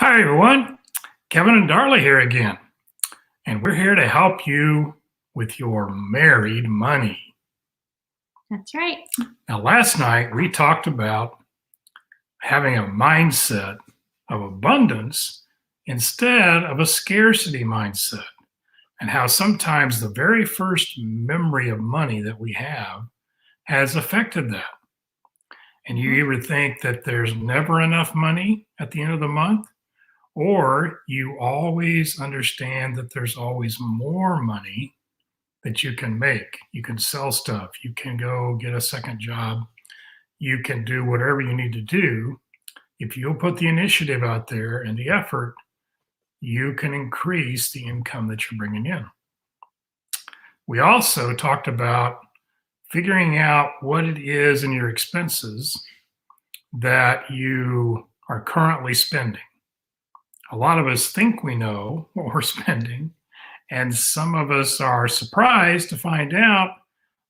Hi, everyone. Kevin and Darla here again, and we're here to help you with your married money. That's right. Now, last night we talked about having a mindset of abundance instead of a scarcity mindset, and how sometimes the very first memory of money that we have has affected that. And you either think that there's never enough money at the end of the month, or you always understand that there's always more money that you can make. You can sell stuff, you can go get a second job, you can do whatever you need to do. If you'll put the initiative out there and the effort, you can increase the income that you're bringing in. We also talked about figuring out what it is in your expenses that you are currently spending. A lot of us think we know what we're spending, and some of us are surprised to find out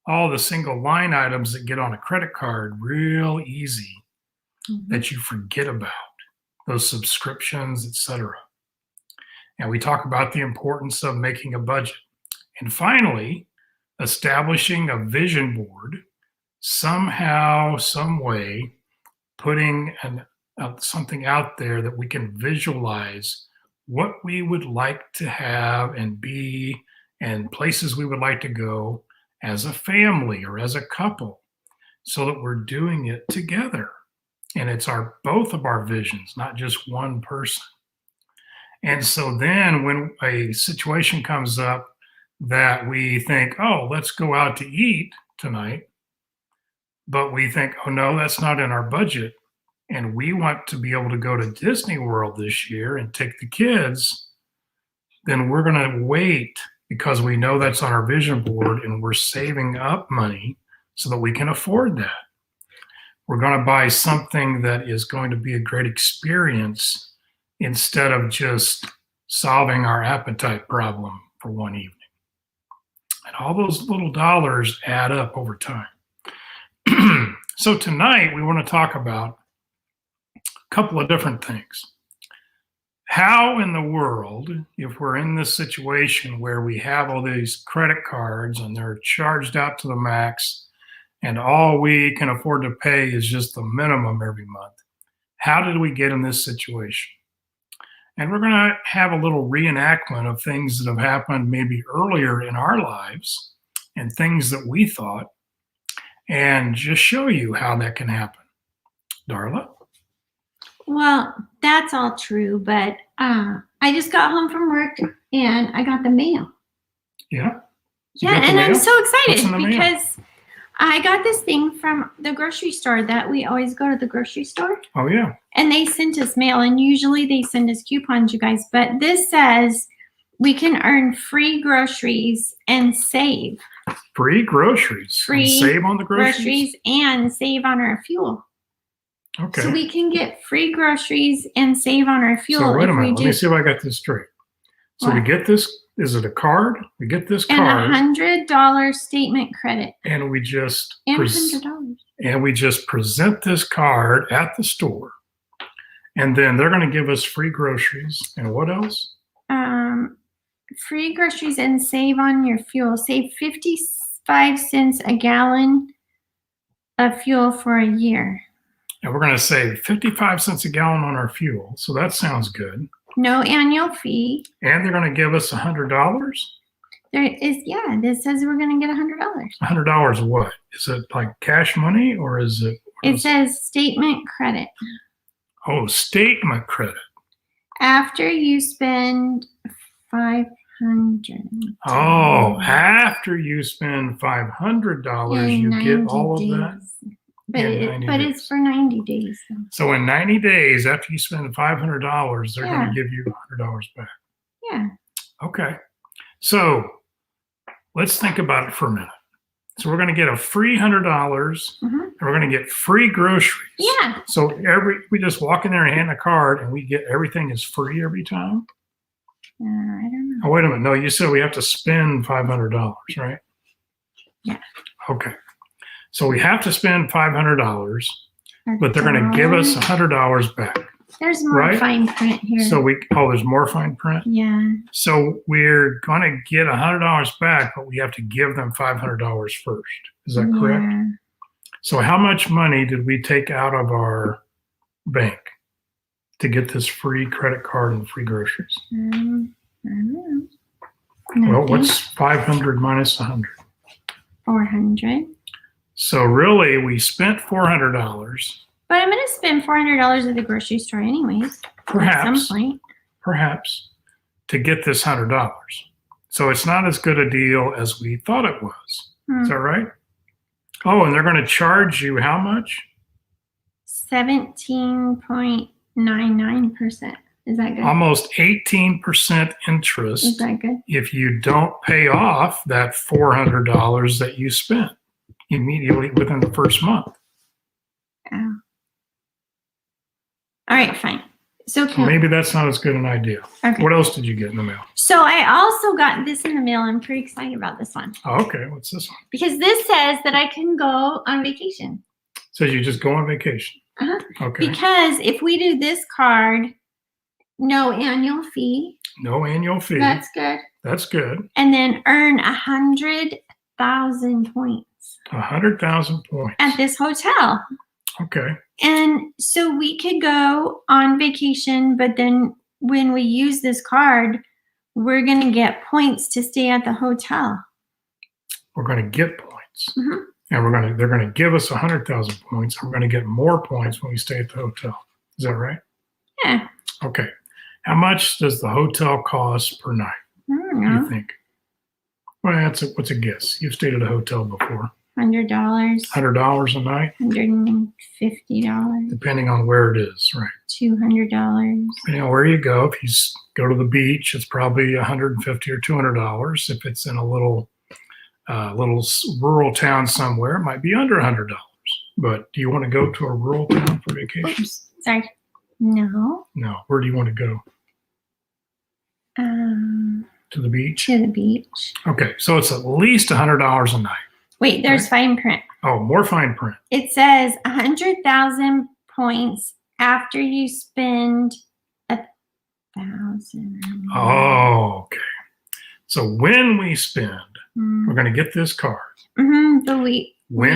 all the single line items that get on a credit card real easy that you forget about, those subscriptions, etc. And we talk about the importance of making a budget. And finally, establishing a vision board, somehow, some way, putting something out there that we can visualize what we would like to have and be, and places we would like to go as a family or as a couple, so that we're doing it together. And it's both of our visions, not just one person. And so then when a situation comes up that we think, oh, let's go out to eat tonight, but we think, oh no, that's not in our budget, and we want to be able to go to Disney World this year and take the kids, then we're going to wait, because we know that's on our vision board and we're saving up money so that we can afford that. We're going to buy something that is going to be a great experience instead of just solving our appetite problem for one evening. And all those little dollars add up over time. So tonight we want to talk about a couple of different things. How in the world, if we're in this situation where we have all these credit cards and they're charged out to the max, and all we can afford to pay is just the minimum every month, how did we get in this situation? And we're going to have a little reenactment of things that have happened maybe earlier in our lives and things that we thought, and just show you how that can happen. Darla? Well, that's all true, but I just got home from work and I got the mail. Yeah? And I'm so excited mail? Because I got this thing from the grocery store that we always go to the grocery store. Oh, yeah. And they sent us mail, and usually they send us coupons, you guys. But this says we can earn free groceries and save. Free groceries? Free and save on the groceries? And save on our fuel. Okay. So we can get free groceries and save on our fuel. So wait a minute. Let me see if I got this straight. So we get this, is it a card? We get this card. And $100 statement credit. And we just $100. And we just present this card at the store. And then they're going to give us free groceries. And what else? Free groceries and save on your fuel. Save 55 cents a gallon of fuel for a year. And we're going to save 55 cents a gallon on our fuel. So that sounds good. No annual fee. And they're going to give us $100? There is, yeah, this says we're going to get $100. $100 what? Is it like cash money, or is it? It says statement credit. Oh, statement credit. After you spend $500. Oh, after you spend $500, you get all of that? But it's for 90 days. So in 90 days, after you spend $500, they're going to give you $100 back. Yeah. Okay. So let's think about it for a minute. So we're going to get a free $100, and we're going to get free groceries. Yeah. So we just walk in there and hand a card, and we get everything is free every time? I don't know. Oh, wait a minute. No, you said we have to spend $500, right? Yeah. Okay. So we have to spend $500, but they're going to give us $100 back. There's more Right? fine print here. So there's more fine print? Yeah. So we're going to get $100 back, but we have to give them $500 first. Is that correct? Yeah. So how much money did we take out of our bank to get this free credit card and free groceries? I don't know. Well, Nothing. what's 500 minus 100? 400. So really, we spent $400. But I'm going to spend $400 at the grocery store anyways. At some point. Perhaps, to get this $100. So it's not as good a deal as we thought it was. Is that right? Oh, and they're going to charge you how much? 17.99%. Is that good? Almost 18% interest. Is that good? If you don't pay off that $400 that you spent immediately within the first month. Oh. All right, fine. So maybe that's not as good an idea. Okay. What else did you get in the mail? So I also got this in the mail. I'm pretty excited about this one. Oh, okay, what's this one? Because this says that I can go on vacation. So you just go on vacation. Okay. Because if we do this card, no annual fee. No annual fee. That's good. That's good. And then earn 100,000 points. 100,000 points. At this hotel. Okay. And so we could go on vacation, but then when we use this card, we're going to get points to stay at the hotel. We're going to get points. And they're going to give us 100,000 points. And we're going to get more points when we stay at the hotel. Is that right? Yeah. Okay. How much does the hotel cost per night? I don't know. You think? Well, what's a guess? You've stayed at a hotel before. $100. $100 a night? $150. Depending on where it is, right? $200. Depending on where you go. If you go to the beach, it's probably $150 or $200. If it's in a little rural town somewhere, it might be under $100. But do you want to go to a rural town for vacation? Oops, sorry. No. No. Where do you want to go? To the beach? To the beach. Okay, so it's at least $100 a night. Wait, there's fine print. Oh, more fine print. It says 100,000 points after you spend 1,000. Oh, okay. So when we spend, we're going to get this card. When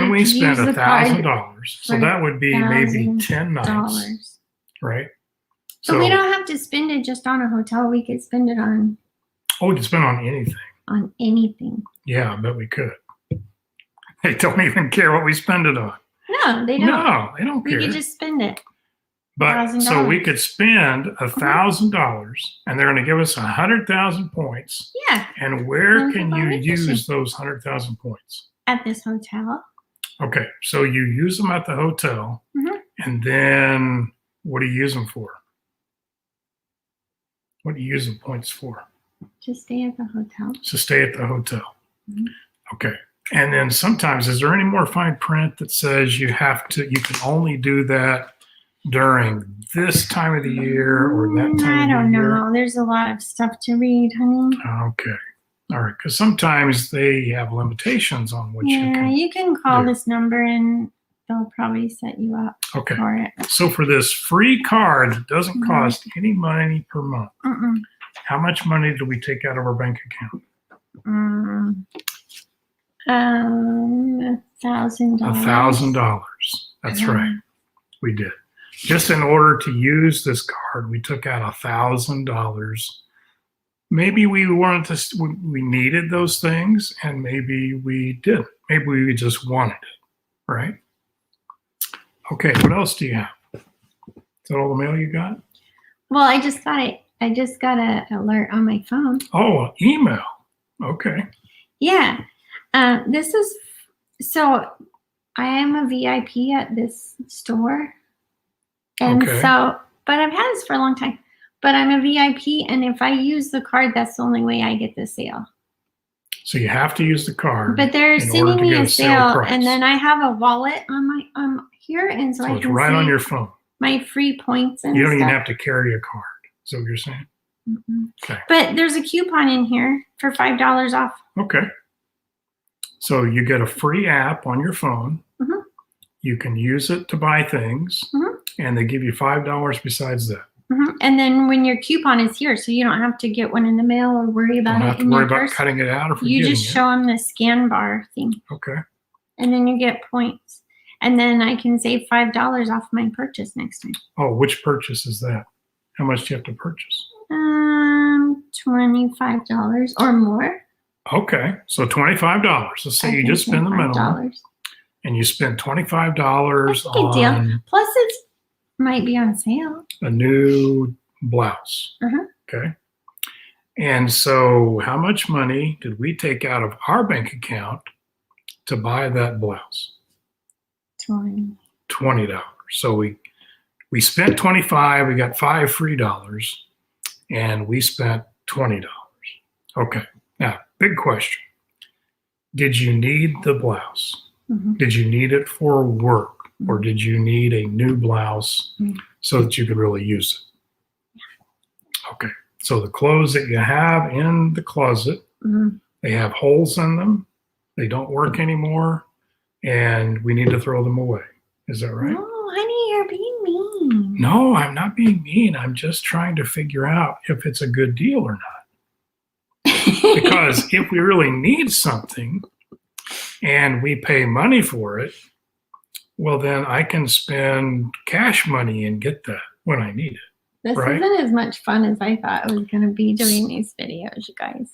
we spend $1,000, so that would be maybe 10 nights, right? So we don't have to spend it just on a hotel. We could spend it on. Oh, we could spend on anything. On anything. Yeah, I bet we could. They don't even care what we spend it on. No, they don't. No, they don't care. We could just spend it. But so we could spend $1,000 and they're going to give us 100,000 points. Yeah. And where can you use those 100,000 points? At this hotel. Okay, so you use them at the hotel, and then what do you use them for? What do you use the points for? To stay at the hotel. To stay at the hotel. Okay. And then sometimes, is there any more fine print that says you can only do that during this time of the year or that time of the year? I don't know. There's a lot of stuff to read, honey. Okay. All right. Because sometimes they have limitations on what you can do. Yeah, you can call this number and they'll probably set you up for it. So for this free card that doesn't cost any money per month, how much money do we take out of our bank account? $1,000. $1,000. That's right. We did. Just in order to use this card, we took out $1,000. Maybe we we needed those things, and maybe we didn't. Maybe we just wanted it, right? Okay, what else do you have? Is that all the mail you got? Well, I just got it. I just got an alert on my phone. Oh, email. Okay. Yeah. This is, so I am a VIP at this store. And so, but I've had this for a long time. But I'm a VIP, and if I use the card, that's the only way I get the sale. So you have to use the card. But they're sending me a sale, and then I have a wallet on my here, and so I it's can right on see your phone. My free points and you don't stuff. even have to carry a card. Is that what you're saying? Okay. But there's a coupon in here for $5 off. Okay. So you get a free app on your phone. you can use it to buy things, and they give you $5 besides that. And then when your coupon is here, so you don't have to get one in the mail or worry about Don't it have to in worry your about purse. cutting it out or forgetting You just it. show them the scan bar thing. Okay. And then you get points. And then I can save $5 off my purchase next time. Oh, which purchase is that? How much do you have to purchase? $25 or more. Okay, so $25. Let's say you just spend the minimum, and you spend $25 on. Deal. Plus, it might be on sale. A new blouse. Okay. And so, how much money did we take out of our bank account to buy that blouse? $20. So we spent $25. We got $5 free dollars, and we spent $20. Okay. Now, big question. Did you need the blouse? Did you need it for work? Or did you need a new blouse so that you could really use it? Okay. So the clothes that you have in the closet, they have holes in them. They don't work anymore. And we need to throw them away. Is that right? No, honey, you're being mean. No, I'm not being mean. I'm just trying to figure out if it's a good deal or not. Because if we really need something and we pay money for it, well, then I can spend cash money and get that when I need it. This isn't as much fun as I thought it was going to be doing these videos, you guys.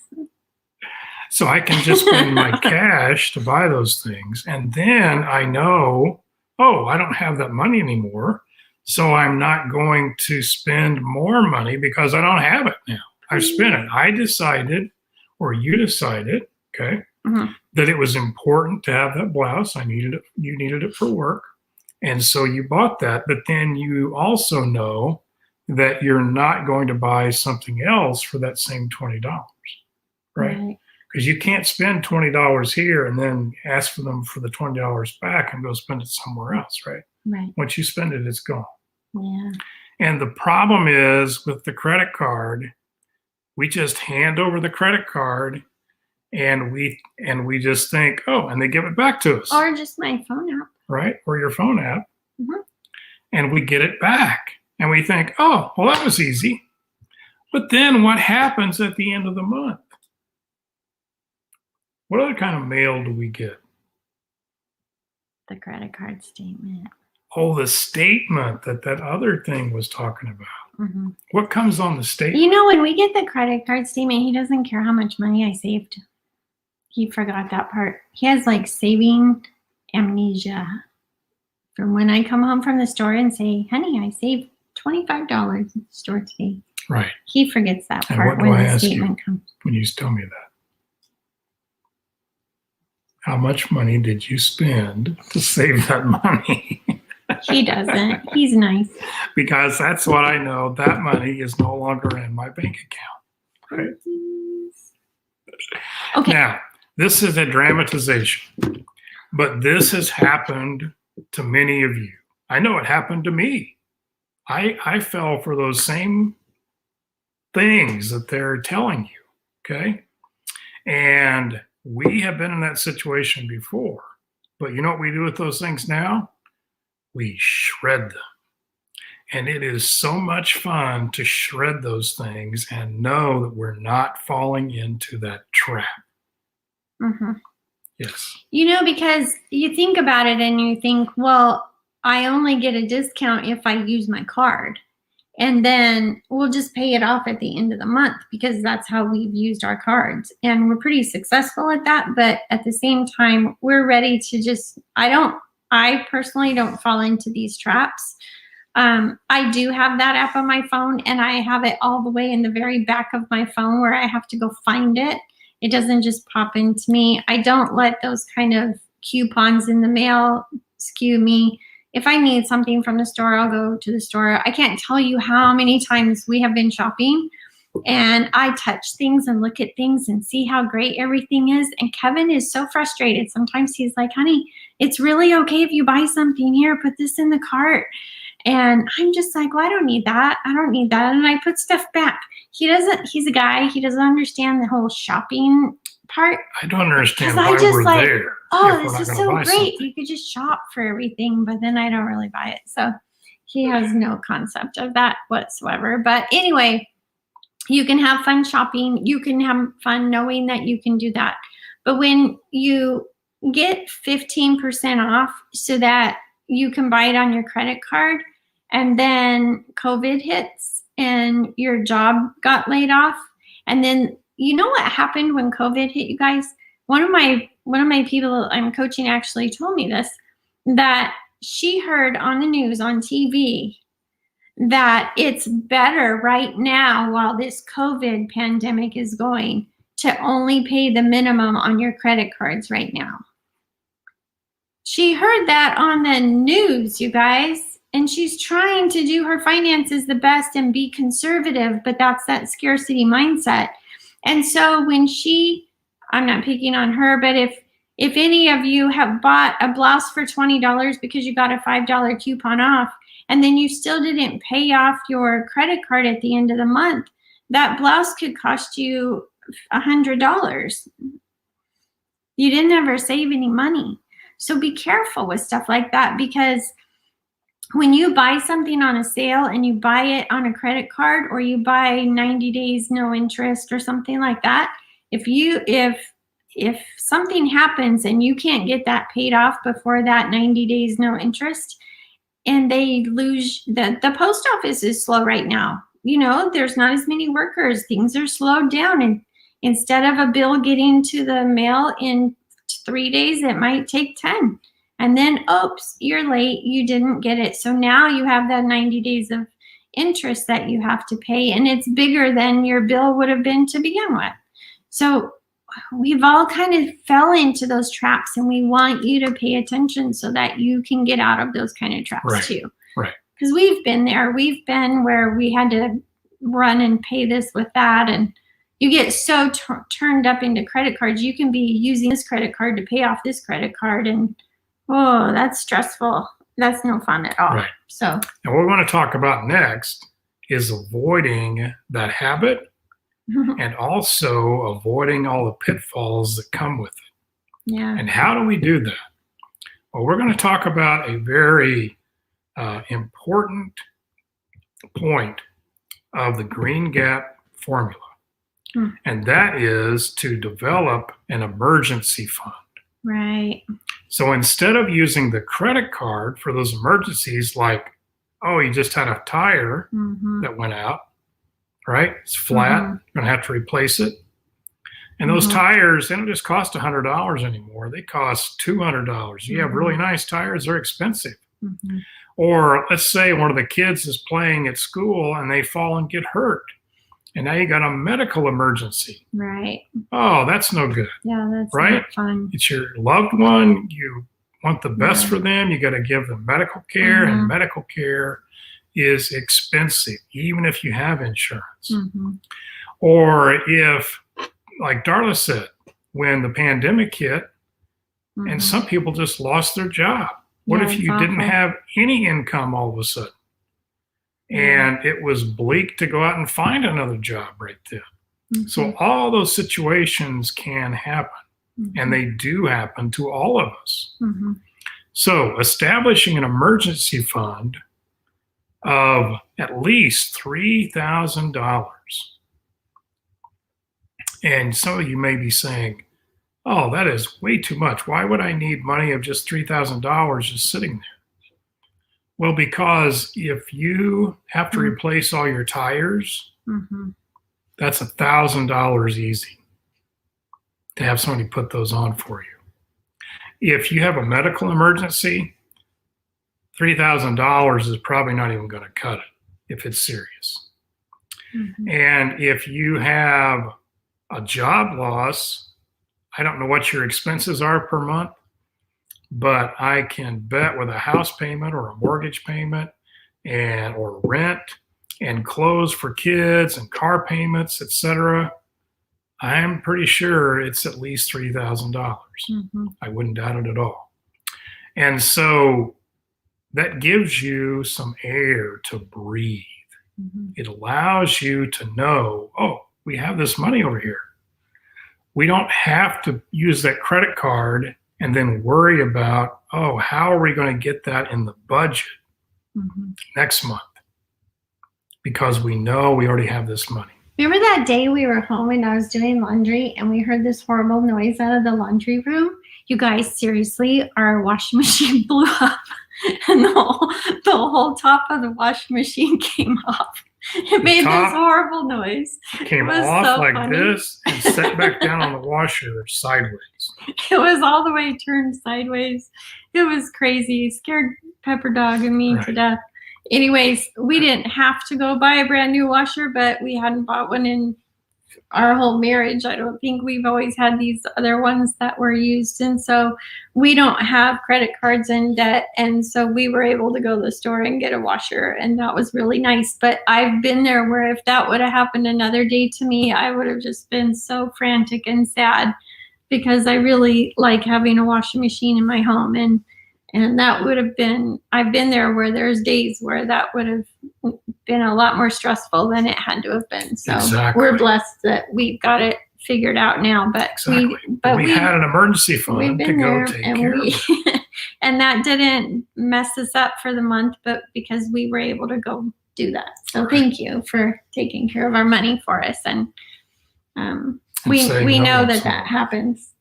So I can just spend my cash to buy those things. And then I know, oh, I don't have that money anymore. So I'm not going to spend more money because I don't have it now. I've spent it. I decided, or you decided, okay, that it was important to have that blouse. I needed it. You needed it for work. And so you bought that. But then you also know that you're not going to buy something else for that same $20, right? Because you can't spend $20 here and then ask for them for the $20 back and go spend it somewhere else, right? Once you spend it, it's gone. Yeah. And the problem is with the credit card, we just hand over the credit card and we just think, oh, and they give it back to us. Or just my phone app. Right? Or your phone app. And we get it back. And we think, oh, well, that was easy. But then what happens at the end of the month? What other kind of mail do we get? The credit card statement. Oh, the statement that other thing was talking about. What comes on the statement? You know, when we get the credit card statement, he doesn't care how much money I saved. He forgot that part. He has like saving amnesia. From when I come home from the store and say, honey, I saved $25 at the store today. Right. He forgets that And part what do when I the ask statement you comes. when you tell me that? How much money did you spend to save that money? He doesn't. He's nice. Because that's what I know. That money is no longer in my bank account. Right? Okay. Now, this is a dramatization, but this has happened to many of you. I know it happened to me. I fell for those same things that they're telling you, okay? And we have been in that situation before. But you know what we do with those things now? We shred them. And it is so much fun to shred those things and know that we're not falling into that trap. Yes. You know, because you think about it and you think, well, I only get a discount if I use my card. And then we'll just pay it off at the end of the month because that's how we've used our cards. And we're pretty successful at that. But at the same time, we're ready to just, I personally don't fall into these traps. I do have that app on my phone and I have it all the way in the very back of my phone where I have to go find it. It doesn't just pop into me. I don't let those kind of coupons in the mail skew me. If I need something from the store, I'll go to the store. I can't tell you how many times we have been shopping and I touch things and look at things and see how great everything is. And Kevin is so frustrated. Sometimes he's like, honey, it's really okay if you buy something here, put this in the cart. And I'm just like, well, I don't need that. I don't need that. And I put stuff back. He's a guy, he doesn't understand the whole shopping part. I don't understand 'Cause I why just we're like, there oh, if we're this not is going to so buy great. something. You could just shop for everything, but then I don't really buy it. So he has no concept of that whatsoever. But anyway, you can have fun shopping. You can have fun knowing that you can do that. But when you get 15% off so that you can buy it on your credit card, and then COVID hits and your job got laid off, and then you know what happened when COVID hit, you guys? One of my people I'm coaching actually told me this, that she heard on the news on TV that it's better right now while this COVID pandemic is going to only pay the minimum on your credit cards right now. She heard that on the news, you guys, and she's trying to do her finances the best and be conservative, but that's that scarcity mindset. And so when I'm not picking on her, but if any of you have bought a blouse for $20 because you got a $5 coupon off, and then you still didn't pay off your credit card at the end of the month, that blouse could cost you $100. You didn't ever save any money. So be careful with stuff like that, because when you buy something on a sale and you buy it on a credit card, or you buy 90 days no interest or something like that, if something happens and you can't get that paid off before that 90 days no interest, and they lose, the post office is slow right now. You know, there's not as many workers. Things are slowed down, and instead of a bill getting to the mail in 3 days, it might take 10. And then, oops, you're late, you didn't get it. So now you have that 90 days of interest that you have to pay, and it's bigger than your bill would have been to begin with. So we've all kind of fell into those traps, and we want you to pay attention so that you can get out of those kind of traps too. Right. Because we've been there. We've been where we had to run and pay this with that, and you get so turned up into credit cards. You can be using this credit card to pay off this credit card, and oh, that's stressful. That's no fun at all. Right. So, and what we want to talk about next is avoiding that habit, and also avoiding all the pitfalls that come with it. yeah. And how do we do that? Well, we're going to talk about a very important point of the Green Gap formula. And that is to develop an emergency fund. Right. So instead of using the credit card for those emergencies, like, oh, you just had a tire that went out, right? It's flat, you're going to have to replace it. And those tires, they don't just cost $100 anymore. They cost $200. You have really nice tires, they're expensive. Or let's say one of the kids is playing at school and they fall and get hurt. And now you got a medical emergency. Right. Oh, that's no good. Yeah, that's right? not fun. It's your loved one. You want the best for them. You got to give them medical care, and medical care is expensive, even if you have insurance. Or if, like Darla said, when the pandemic hit, and some people just lost their job. What if you didn't have any income all of a sudden? And it was bleak to go out and find another job right then. So all those situations can happen, and they do happen to all of us. So establishing an emergency fund of at least $3,000. And some of you may be saying, oh, that is way too much. Why would I need money of just $3,000 just sitting there? Well, because if you have to replace all your tires, that's $1,000 easy to have somebody put those on for you. If you have a medical emergency, $3,000 is probably not even going to cut it if it's serious. And if you have a job loss, I don't know what your expenses are per month, but I can bet with a house payment or a mortgage payment or rent and clothes for kids and car payments, etc., I'm pretty sure it's at least $3,000. I wouldn't doubt it at all. And so that gives you some air to breathe. It allows you to know, oh, we have this money over here. we don't have to use that credit card and then worry about, oh, how are we going to get that in the budget next month? Because we know we already have this money. Remember that day we were home and I was doing laundry and we heard this horrible noise out of the laundry room? You guys, seriously, our washing machine blew up and the whole top of the washing machine came off. It made this horrible noise. Came off so like funny. This and set back down on the washer sideways. It was all the way turned sideways. It was crazy. It scared Pepper Dog and me to death. Anyways, we didn't have to go buy a brand new washer, but we hadn't bought one in our whole marriage. I don't think. We've always had these other ones that were used. And so we don't have credit cards in debt. And so we were able to go to the store and get a washer. And that was really nice. But I've been there where if that would have happened another day to me, I would have just been so frantic and sad because I really like having a washing machine in my home. And that would have been, I've been there where there's days where that would have been a lot more stressful than it had to have been. So we're blessed that we've got it figured out now. But we had an emergency fund to go take care of it. And that didn't mess us up for the month, but because we were able to go do that. So thank you for taking care of our money for us. And we know that happens.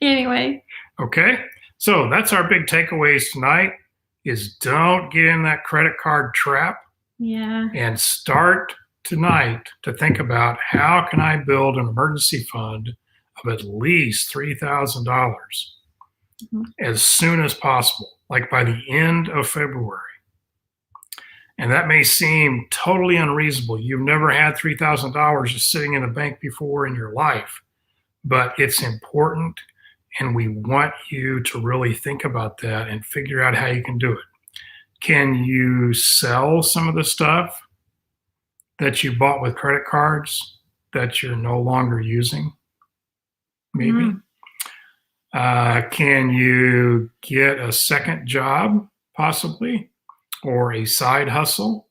Anyway. Okay. So that's our big takeaways tonight is don't get in that credit card trap. Yeah. And start tonight to think about how can I build an emergency fund of at least $3,000 as soon as possible, like by the end of February. And that may seem totally unreasonable. You've never had $3,000 just sitting in a bank before in your life, but it's important. And we want you to really think about that and figure out how you can do it. Can you sell some of the stuff that you bought with credit cards that you're no longer using? Maybe. Can you get a second job, possibly, or a side hustle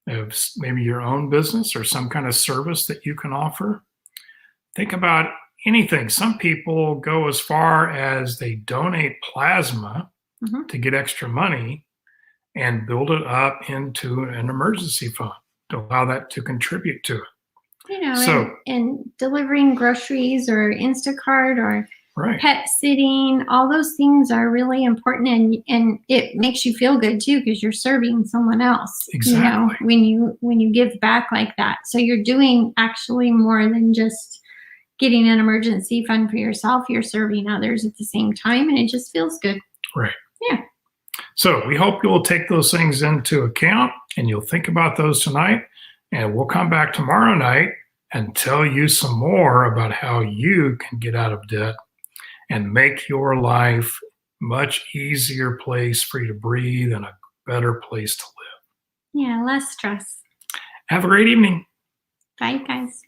of maybe your own business or some kind of service that you can offer? Think about anything. Some people go as far as they donate plasma to get extra money and build it up into an emergency fund to allow that to contribute to it. You know, and delivering groceries or Instacart or pet sitting, all those things are really important, and it makes you feel good too because you're serving someone else. Exactly. You know, when you give back like that, so you're doing actually more than just getting an emergency fund for yourself. You're serving others at the same time, and it just feels good. Right. Yeah. So we hope you'll take those things into account and you'll think about those tonight. And we'll come back tomorrow night and tell you some more about how you can get out of debt and make your life much easier place for you to breathe and a better place to live. Yeah, less stress. Have a great evening. Bye, guys.